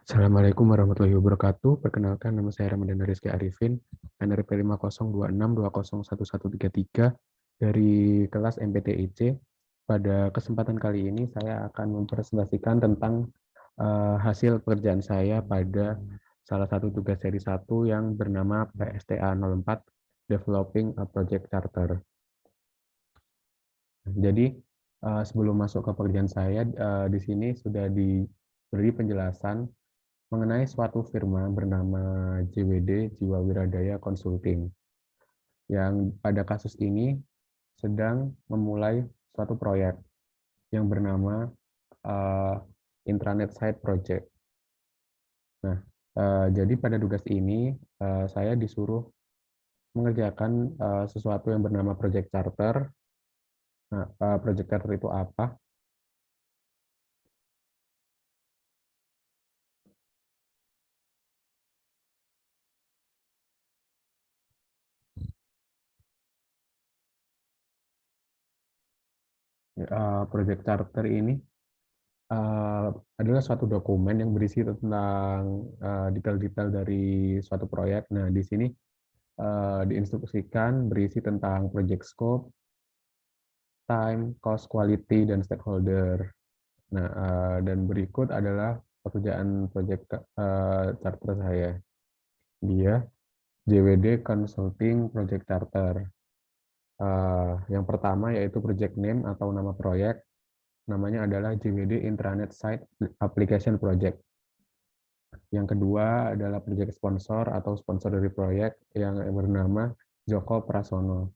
Assalamualaikum warahmatullahi wabarakatuh. Perkenalkan, nama saya Ramadhan Rizky Arifin, NRP 5026201133 dari kelas MPTIC. Pada kesempatan kali ini saya akan mempresentasikan tentang hasil pekerjaan saya pada salah satu tugas seri 1 yang bernama PSTA 04 Developing a Project Charter. Jadi sebelum masuk ke pekerjaan saya, di sini sudah diberi penjelasan mengenai suatu firma bernama JWD, Jiwa Wiradaya Consulting, yang pada kasus ini sedang memulai suatu proyek yang bernama Intranet Site Project. Nah, jadi pada tugas ini saya disuruh mengerjakan sesuatu yang bernama Project Charter. Nah, Project Charter itu apa? Project Charter ini adalah suatu dokumen yang berisi tentang detail-detail dari suatu proyek. Nah, di sini diinstruksikan berisi tentang project scope, time, cost, quality, dan stakeholder. Nah, dan berikut adalah pekerjaan project charter saya. Dia JWD Consulting Project Charter. Yang pertama yaitu project name atau nama proyek. Namanya adalah JWD Intranet Site Application Project. Yang kedua adalah project sponsor atau sponsor dari proyek yang bernama Joko Prasono.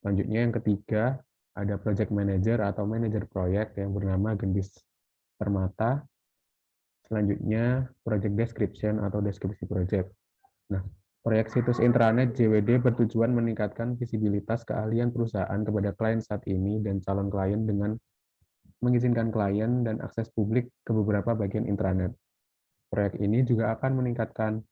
Selanjutnya yang ketiga ada project manager atau manajer proyek yang bernama Gendis Permata. Selanjutnya project description atau deskripsi project. Nah, proyek situs intranet JWD bertujuan meningkatkan visibilitas keahlian perusahaan kepada klien saat ini dan calon klien dengan mengizinkan klien dan akses publik ke beberapa bagian intranet. Proyek ini juga akan meningkatkan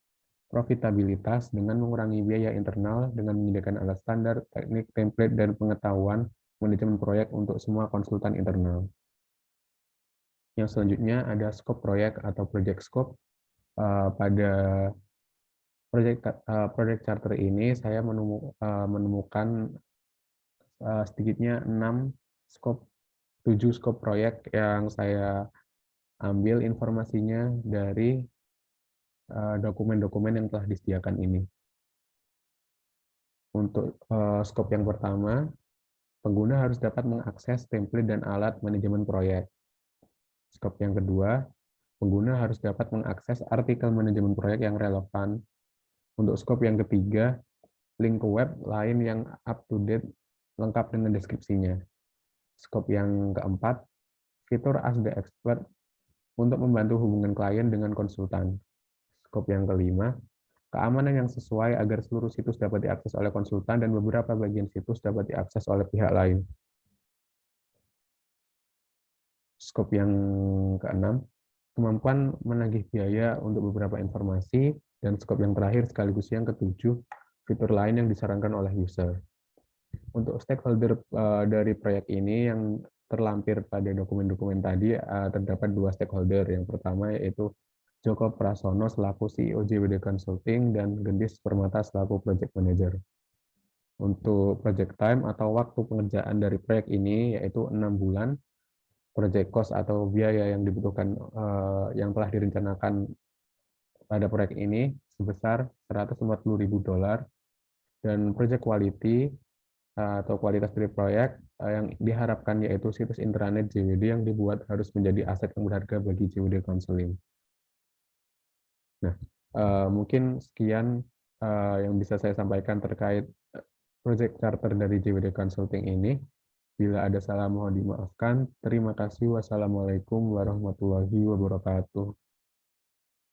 profitabilitas dengan mengurangi biaya internal dengan menyediakan alat standar, teknik, template, dan pengetahuan manajemen proyek untuk semua konsultan internal. Yang selanjutnya ada scope proyek atau project scope. Pada project charter ini saya menemukan sedikitnya 7 scope proyek yang saya ambil informasinya dari dokumen-dokumen yang telah disediakan ini. Untuk skop yang pertama, pengguna harus dapat mengakses template dan alat manajemen proyek. Skop yang kedua, pengguna harus dapat mengakses artikel manajemen proyek yang relevan. Untuk skop yang ketiga, link ke web lain yang up-to-date lengkap dengan deskripsinya. Skop yang keempat, fitur Ask the Expert untuk membantu hubungan klien dengan konsultan. Skop yang kelima, keamanan yang sesuai agar seluruh situs dapat diakses oleh konsultan dan beberapa bagian situs dapat diakses oleh pihak lain. Skop yang keenam, kemampuan menagih biaya untuk beberapa informasi, dan skop yang terakhir sekaligus yang ketujuh, fitur lain yang disarankan oleh user. Untuk stakeholder dari proyek ini yang terlampir pada dokumen-dokumen tadi terdapat 2 stakeholder. Yang pertama yaitu Joko Prasono selaku CEO JWD Consulting dan Gendis Permata selaku Project Manager. Untuk project time atau waktu pengerjaan dari proyek ini yaitu 6 bulan. Project cost atau biaya yang dibutuhkan yang telah direncanakan pada proyek ini sebesar $140.000 dan project quality atau kualitas dari proyek yang diharapkan yaitu situs intranet JWD yang dibuat harus menjadi aset yang berharga bagi JWD Counseling. Nah, mungkin sekian yang bisa saya sampaikan terkait project charter dari JWD Consulting ini. Bila ada salah mohon dimaafkan. Terima kasih. Wassalamualaikum warahmatullahi wabarakatuh.